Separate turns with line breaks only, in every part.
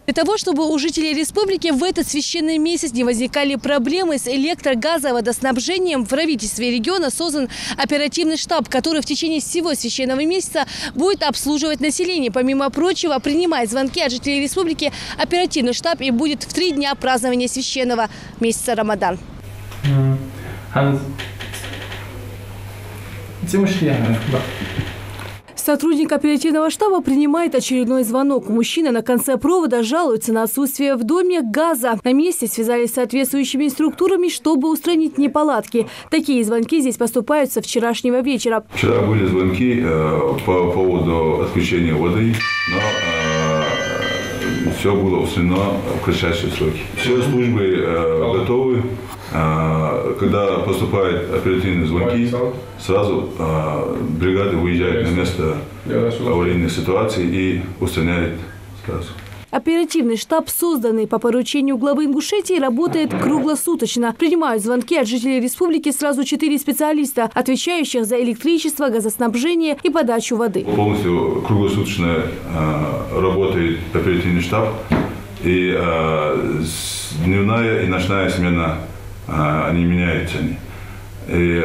Для того, чтобы у жителей республики в этот священный месяц не возникали проблемы с электро-газоводоснабжением, в правительстве региона создан оперативный штаб, который в течение всего священного месяца будет обслуживать население. Помимо прочего, принимать звонки от жителей республики оперативный штаб и будет в 3 дня празднования священного месяца Рамадан. Сотрудник оперативного штаба принимает очередной звонок. Мужчина на конце провода жалуется на отсутствие в доме газа. На месте связались с соответствующими структурами, чтобы устранить неполадки. Такие звонки здесь поступают со вчерашнего вечера.
Вчера были звонки по поводу отключения воды, но все было устранено в кратчайшие сроки. Все службы готовы. Когда поступают оперативные звонки, сразу бригада выезжает на место аварийной ситуации и устраняет сразу.
Оперативный штаб, созданный по поручению главы Ингушетии, работает круглосуточно. Принимают звонки от жителей республики сразу 4 специалиста, отвечающих за электричество, газоснабжение и подачу воды.
Полностью круглосуточно работает оперативный штаб. И дневная и ночная смена, они меняются. И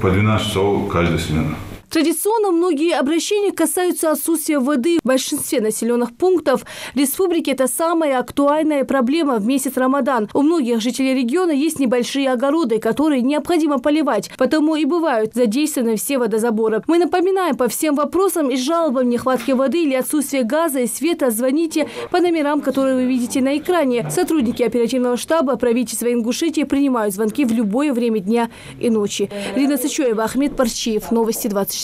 по 12 часов каждая смена.
Традиционно многие обращения касаются отсутствия воды. В большинстве населенных пунктов республики это самая актуальная проблема в месяц Рамадан. У многих жителей региона есть небольшие огороды, которые необходимо поливать, потому и бывают задействованы все водозаборы. Мы напоминаем, по всем вопросам и жалобам нехватки воды или отсутствия газа и света звоните по номерам, которые вы видите на экране. Сотрудники оперативного штаба правительства Ингушетии принимают звонки в любое время дня и ночи. Ирина Сычоева, Ахмед Парчиев. Новости 24.